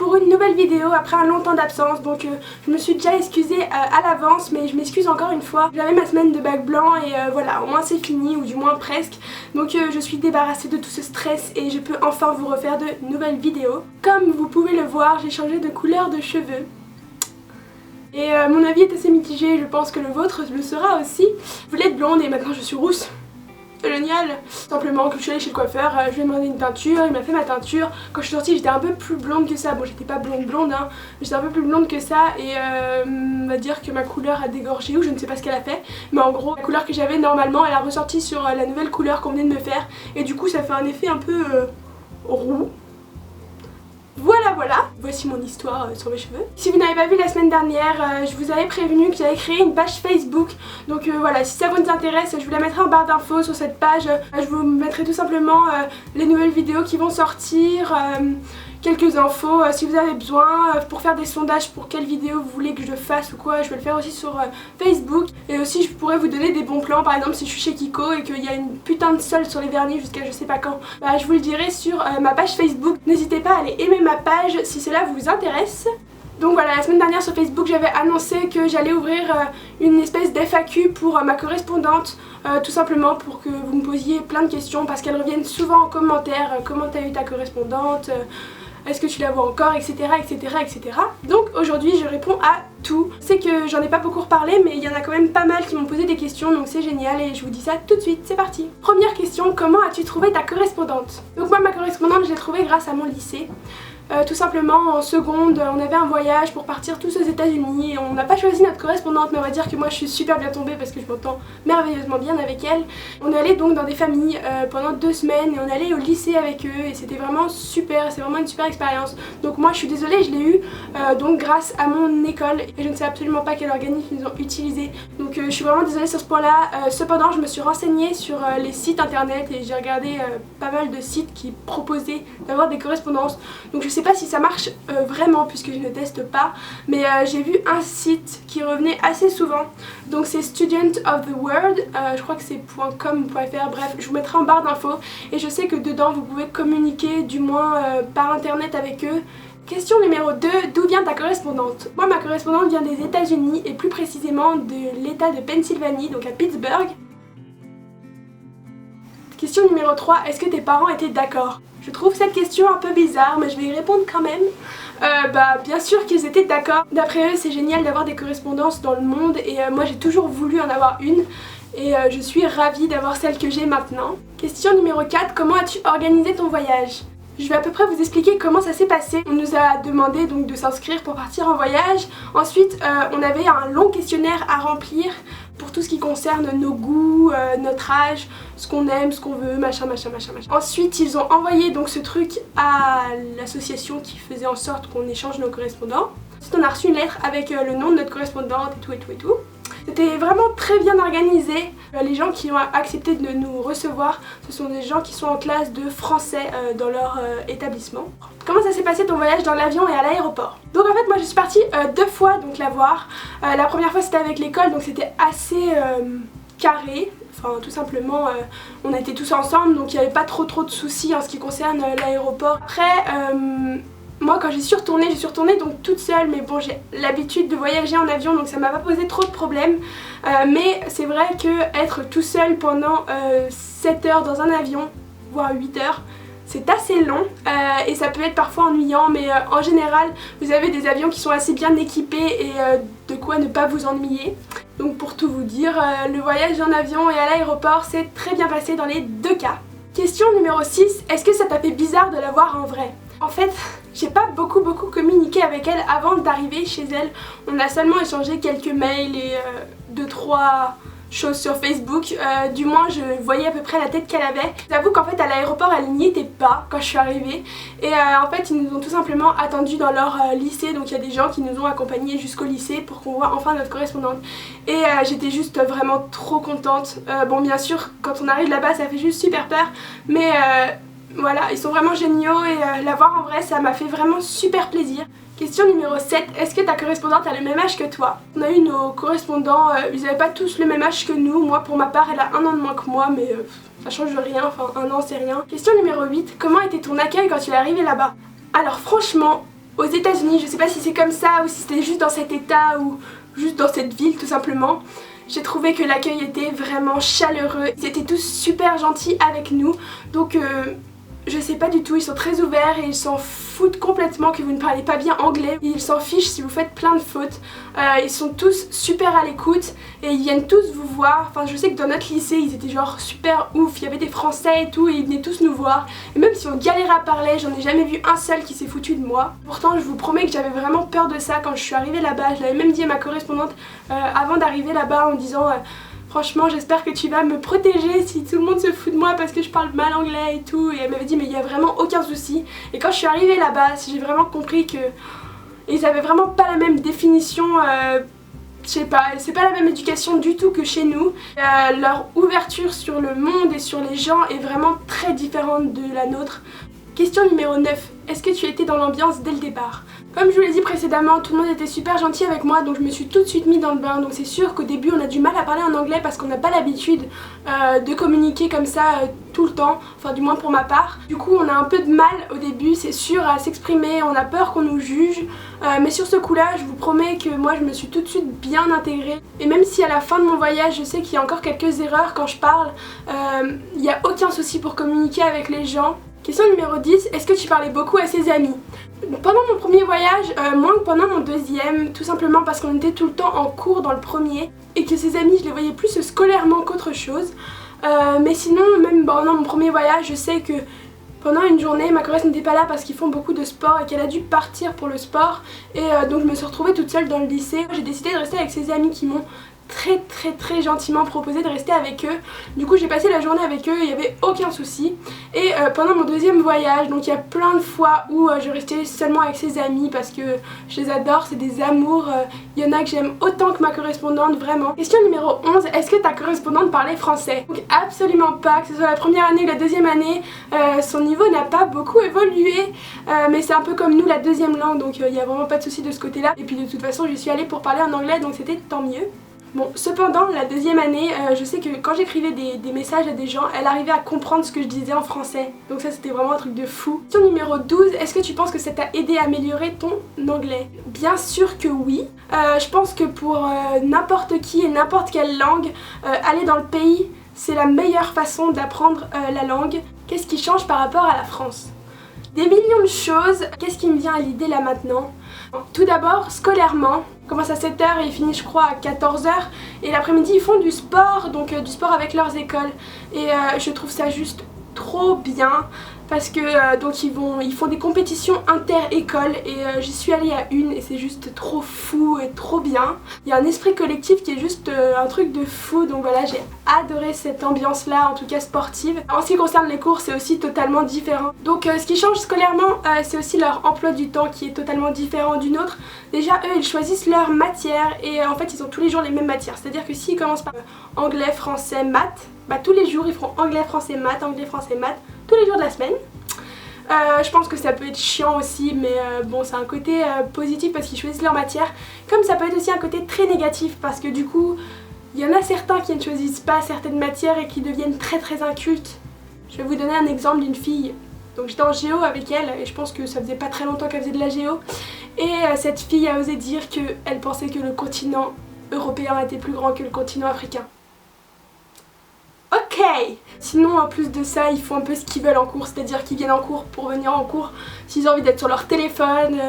pour une nouvelle vidéo après un long temps d'absence. Donc je me suis déjà excusée à l'avance, mais je m'excuse encore une fois. J'avais ma semaine de bac blanc et voilà, au moins c'est fini, ou du moins presque. Donc je suis débarrassée de tout ce stress et je peux enfin vous refaire de nouvelles vidéos. Comme vous pouvez le voir, j'ai changé de couleur de cheveux. Et mon avis est assez mitigé, je pense que le vôtre le sera aussi. Je voulais être blonde et maintenant je suis rousse. Génial. Simplement que je suis allée chez le coiffeur, je lui ai demandé une teinture, il m'a fait ma teinture. Quand je suis sortie j'étais un peu plus blonde que ça, bon j'étais pas blonde hein, mais j'étais un peu plus blonde que ça et on va dire que ma couleur a dégorgé ou je ne sais pas ce qu'elle a fait. Mais en gros la couleur que j'avais normalement elle a ressorti sur la nouvelle couleur qu'on venait de me faire et du coup ça fait un effet un peu roux. Voilà, voici mon histoire sur mes cheveux. Si vous n'avez pas vu la semaine dernière, je vous avais prévenu que j'avais créé une page Facebook. Donc voilà, si ça vous intéresse, je vous la mettrai en barre d'infos sur cette page. Je vous mettrai tout simplement les nouvelles vidéos qui vont sortir, quelques infos si vous avez besoin, pour faire des sondages pour quelle vidéo vous voulez que je fasse ou quoi, je vais le faire aussi sur Facebook. Et aussi je pourrais vous donner des bons plans, par exemple si je suis chez Kiko et qu'il y a une putain de solde sur les vernis jusqu'à je sais pas quand, bah je vous le dirai sur ma page Facebook. N'hésitez pas à aller aimer ma page si cela vous intéresse. Donc voilà, la semaine dernière sur Facebook j'avais annoncé que j'allais ouvrir une espèce d'FAQ pour ma correspondante, tout simplement pour que vous me posiez plein de questions parce qu'elles reviennent souvent en commentaire, comment t'as eu ta correspondante, est-ce que tu la vois encore, etc. etc. Donc aujourd'hui je réponds à tout. Je sais que j'en ai pas beaucoup reparlé mais il y en a quand même pas mal qui m'ont posé des questions donc c'est génial et je vous dis ça tout de suite, c'est parti. Première question, comment as-tu trouvé ta correspondante? Donc moi ma correspondante je l'ai trouvée grâce à mon lycée. Tout simplement en seconde on avait un voyage pour partir tous aux États-Unis et on n'a pas choisi notre correspondante mais on va dire que moi je suis super bien tombée parce que je m'entends merveilleusement bien avec elle. On est allé donc dans des familles pendant 2 semaines et on est allé au lycée avec eux et c'était vraiment super, c'est vraiment une super expérience. Donc moi je suis désolée, je l'ai eu donc grâce à mon école et je ne sais absolument pas quel organisme ils ont utilisé. Donc je suis vraiment désolée sur ce point là. Cependant je me suis renseignée sur les sites internet et j'ai regardé pas mal de sites qui proposaient d'avoir des correspondances. Donc je sais pas si ça marche vraiment puisque je ne teste pas, mais j'ai vu un site qui revenait assez souvent, donc c'est Student of the World, je crois que c'est .com ou .fr, bref je vous mettrai en barre d'infos et je sais que dedans vous pouvez communiquer du moins par internet avec eux. Question numéro 2, d'où vient ta correspondante? Moi ma correspondante vient des États-Unis et plus précisément de l'état de Pennsylvanie, donc à Pittsburgh. Question numéro 3, est-ce que tes parents étaient d'accord? Je trouve cette question un peu bizarre mais je vais y répondre quand même. Bah bien sûr qu'ils étaient d'accord. D'après eux c'est génial d'avoir des correspondances dans le monde et moi j'ai toujours voulu en avoir une et je suis ravie d'avoir celle que j'ai maintenant. Question numéro 4, comment as-tu organisé ton voyage? Je vais à peu près vous expliquer comment ça s'est passé. On nous a demandé donc de s'inscrire pour partir en voyage. Ensuite on avait un long questionnaire à remplir pour tout ce qui concerne nos goûts, notre âge, ce qu'on aime, ce qu'on veut, machin. Ensuite ils ont envoyé donc ce truc à l'association qui faisait en sorte qu'on échange nos correspondants. Ensuite on a reçu une lettre avec le nom de notre correspondante et tout. C'était vraiment très bien organisé. Les gens qui ont accepté de nous recevoir, ce sont des gens qui sont en classe de français dans leur établissement. Comment ça s'est passé ton voyage dans l'avion et à l'aéroport? Donc en fait moi je suis partie 2 fois donc la voir. La première fois c'était avec l'école donc c'était assez carré. Enfin tout simplement on était tous ensemble donc il n'y avait pas trop de soucis en ce qui concerne l'aéroport. Après moi quand j'y suis retournée donc toute seule mais bon j'ai l'habitude de voyager en avion donc ça m'a pas posé trop de problèmes. Mais c'est vrai que être tout seul pendant 7 heures dans un avion, voire 8 heures, c'est assez long et ça peut être parfois ennuyant mais en général vous avez des avions qui sont assez bien équipés et de quoi ne pas vous ennuyer. Donc pour tout vous dire, le voyage en avion et à l'aéroport s'est très bien passé dans les 2 cas. Question numéro 6, est-ce que ça t'a fait bizarre de la voir en vrai? En fait, j'ai pas beaucoup communiqué avec elle avant d'arriver chez elle. On a seulement échangé quelques mails et 2-3 choses sur Facebook. Du moins, je voyais à peu près la tête qu'elle avait. J'avoue qu'en fait, à l'aéroport, elle n'y était pas quand je suis arrivée. Et en fait, ils nous ont tout simplement attendus dans leur lycée. Donc il y a des gens qui nous ont accompagnés jusqu'au lycée pour qu'on voit enfin notre correspondante. Et j'étais juste vraiment trop contente. Bon, bien sûr, quand on arrive là-bas, ça fait juste super peur. Mais voilà, ils sont vraiment géniaux et la voir en vrai ça m'a fait vraiment super plaisir. Question numéro 7, est-ce que ta correspondante a le même âge que toi? On a eu nos correspondants, ils n'avaient pas tous le même âge que nous. Moi pour ma part elle a 1 an de moins que moi mais ça change rien, enfin 1 an c'est rien. Question numéro 8, comment était ton accueil quand tu es arrivé là-bas? Alors franchement, aux États-Unis. Je sais pas si c'est comme ça ou si c'était juste dans cet état ou juste dans cette ville tout simplement. J'ai trouvé que l'accueil était vraiment chaleureux, ils étaient tous super gentils avec nous, donc je sais pas du tout, ils sont très ouverts et ils s'en foutent complètement que vous ne parlez pas bien anglais. Ils s'en fichent si vous faites plein de fautes. Ils sont tous super à l'écoute et ils viennent tous vous voir. Enfin, je sais que dans notre lycée, ils étaient genre super ouf. Il y avait des Français et tout et ils venaient tous nous voir. Et même si on galérait à parler, j'en ai jamais vu un seul qui s'est foutu de moi. Pourtant, je vous promets que j'avais vraiment peur de ça quand je suis arrivée là-bas. Je l'avais même dit à ma correspondante avant d'arriver là-bas en disant... franchement, j'espère que tu vas me protéger si tout le monde se fout de moi parce que je parle mal anglais et tout. Et elle m'avait dit mais il n'y a vraiment aucun souci. Et quand je suis arrivée là-bas, j'ai vraiment compris que ils avaient vraiment pas la même définition, je sais pas, c'est pas la même éducation du tout que chez nous. Leur ouverture sur le monde et sur les gens est vraiment très différente de la nôtre. Question numéro 9. Est-ce que tu étais dans l'ambiance dès le départ? Comme je vous l'ai dit précédemment, tout le monde était super gentil avec moi, donc je me suis tout de suite mis dans le bain. Donc c'est sûr qu'au début on a du mal à parler en anglais parce qu'on n'a pas l'habitude de communiquer comme ça tout le temps, enfin du moins pour ma part. Du coup on a un peu de mal au début, c'est sûr, à s'exprimer, on a peur qu'on nous juge. Mais sur ce coup-là, je vous promets que moi je me suis tout de suite bien intégrée. Et même si à la fin de mon voyage, je sais qu'il y a encore quelques erreurs quand je parle, il n'y a aucun souci pour communiquer avec les gens. Question numéro 10, est-ce que tu parlais beaucoup à ses amis? Pendant mon premier voyage, moins que pendant mon deuxième, tout simplement parce qu'on était tout le temps en cours dans le premier et que ses amis je les voyais plus scolairement qu'autre chose. Mais sinon, même pendant mon premier voyage, je sais que pendant une journée, ma choriste n'était pas là parce qu'ils font beaucoup de sport et qu'elle a dû partir pour le sport. Et donc je me suis retrouvée toute seule dans le lycée. J'ai décidé de rester avec ses amis qui m'ont très gentiment proposé de rester avec eux. Du coup j'ai passé la journée avec eux, il n'y avait aucun souci. Et pendant mon deuxième voyage, donc il y a plein de fois où je restais seulement avec ses amis parce que je les adore, c'est des amours. Il y en a que j'aime autant que ma correspondante, vraiment. Question numéro 11, est-ce que ta correspondante parlait français? Donc absolument pas, que ce soit la première année ou la deuxième année, son niveau n'a pas beaucoup évolué. Mais c'est un peu comme nous la deuxième langue, donc il n'y a vraiment pas de souci de ce côté-là. Et puis de toute façon j'y suis allée pour parler en anglais, donc c'était tant mieux. Bon, cependant, la deuxième année, je sais que quand j'écrivais des messages à des gens, elle arrivait à comprendre ce que je disais en français. Donc ça, c'était vraiment un truc de fou. Question numéro 12, est-ce que tu penses que ça t'a aidé à améliorer ton anglais? Bien sûr que oui. Je pense que pour n'importe qui et n'importe quelle langue, aller dans le pays, c'est la meilleure façon d'apprendre la langue. Qu'est-ce qui change par rapport à la France? Des millions de choses. Qu'est-ce qui me vient à l'idée là maintenant? Tout d'abord, scolairement, on commence à 7 h et ils finissent je crois à 14 h. Et l'après-midi ils font du sport, donc du sport avec leurs écoles. Et je trouve ça juste trop bien parce que donc ils font des compétitions inter-écoles et j'y suis allée à une et c'est juste trop fou et trop bien. Il y a un esprit collectif qui est juste un truc de fou, donc voilà, j'ai adoré cette ambiance là, en tout cas sportive. En ce qui concerne les cours, c'est aussi totalement différent. Donc ce qui change scolairement, c'est aussi leur emploi du temps qui est totalement différent du nôtre. Déjà eux ils choisissent leur matière et en fait ils ont tous les jours les mêmes matières, c'est à dire que s'ils commencent par anglais, français, maths, bah tous les jours ils feront anglais, français, maths, tous les jours de la semaine. Je pense que ça peut être chiant aussi, mais bon, c'est un côté positif parce qu'ils choisissent leur matière. Comme ça peut être aussi un côté très négatif parce que du coup, il y en a certains qui ne choisissent pas certaines matières et qui deviennent très incultes. Je vais vous donner un exemple d'une fille. Donc j'étais en géo avec elle et je pense que ça faisait pas très longtemps qu'elle faisait de la géo. Et cette fille a osé dire qu'elle pensait que le continent européen était plus grand que le continent africain. Ok. Sinon en plus de ça ils font un peu ce qu'ils veulent en cours, c'est-à-dire qu'ils viennent en cours pour venir en cours. S'ils ont envie d'être sur leur téléphone,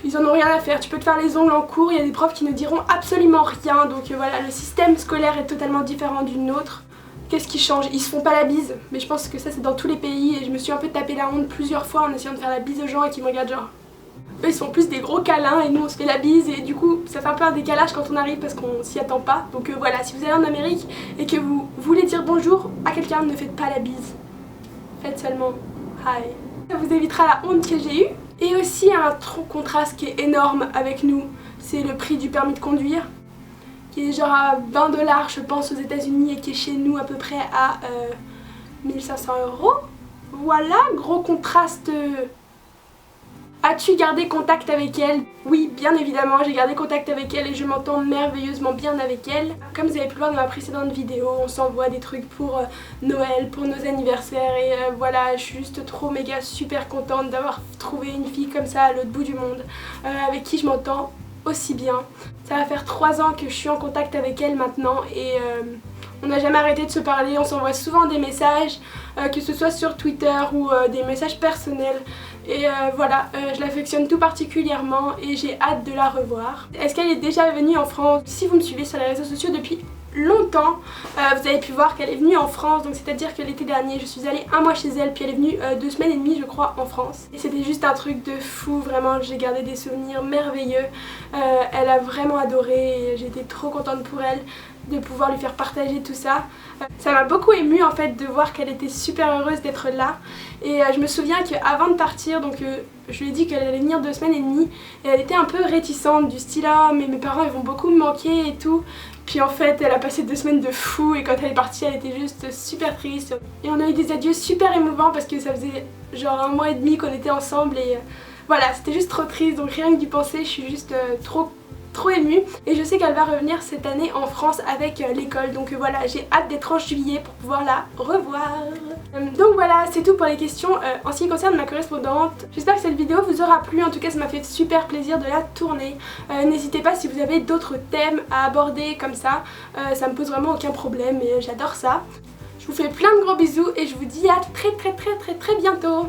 ils en ont rien à faire. Tu peux te faire les ongles en cours, il y a des profs qui ne diront absolument rien. Donc voilà, le système scolaire est totalement différent du nôtre. Qu'est-ce qui change? Ils se font pas la bise, mais je pense que ça c'est dans tous les pays et je me suis un peu tapé la honte plusieurs fois en essayant de faire la bise aux gens et qui me regardent genre... Eux ils font plus des gros câlins et nous on se fait la bise et du coup ça fait un peu un décalage quand on arrive parce qu'on s'y attend pas. Donc voilà, si vous allez en Amérique et que vous voulez dire bonjour à quelqu'un, ne faites pas la bise. Faites seulement hi. Ça vous évitera la honte que j'ai eue. Et aussi un contraste qui est énorme avec nous, c'est le prix du permis de conduire qui est genre à 20 $ je pense aux États-Unis et qui est chez nous à peu près à 1500 €. Voilà, gros contraste. As-tu gardé contact avec elle? Oui, bien évidemment, j'ai gardé contact avec elle et je m'entends merveilleusement bien avec elle. Comme vous avez pu le voir dans ma précédente vidéo, on s'envoie des trucs pour Noël, pour nos anniversaires et voilà, je suis juste trop méga super contente d'avoir trouvé une fille comme ça à l'autre bout du monde, avec qui je m'entends aussi bien. Ça va faire 3 ans que je suis en contact avec elle maintenant et on n'a jamais arrêté de se parler, on s'envoie souvent des messages, que ce soit sur Twitter ou des messages personnels. Et voilà, je l'affectionne tout particulièrement et j'ai hâte de la revoir. Est-ce qu'elle est déjà venue en France? Si vous me suivez sur les réseaux sociaux depuis longtemps, vous avez pu voir qu'elle est venue en France, donc c'est à dire que l'été dernier je suis allée 1 mois chez elle, puis elle est venue 2 semaines et demie je crois en France. Et c'était juste un truc de fou, vraiment j'ai gardé des souvenirs merveilleux. Elle a vraiment adoré et j'étais trop contente pour elle de pouvoir lui faire partager tout ça. Ça m'a beaucoup émue en fait de voir qu'elle était super heureuse d'être là. Et je me souviens qu'avant de partir, donc je lui ai dit qu'elle allait venir 2 semaines et demie et elle était un peu réticente du style ah mais mes parents ils vont beaucoup me manquer et tout. Puis en fait elle a passé 2 semaines de fou et quand elle est partie elle était juste super triste. Et on a eu des adieux super émouvants parce que ça faisait genre 1 mois et demi qu'on était ensemble et voilà c'était juste trop triste, donc rien que d'y penser je suis juste trop émue et je sais qu'elle va revenir cette année en France avec l'école, donc voilà j'ai hâte d'être en juillet pour pouvoir la revoir. Donc voilà, c'est tout pour les questions en ce qui concerne ma correspondante. J'espère que cette vidéo vous aura plu, en tout cas ça m'a fait super plaisir de la tourner. N'hésitez pas si vous avez d'autres thèmes à aborder comme ça me pose vraiment aucun problème et j'adore ça. Je vous fais plein de gros bisous et je vous dis à très bientôt.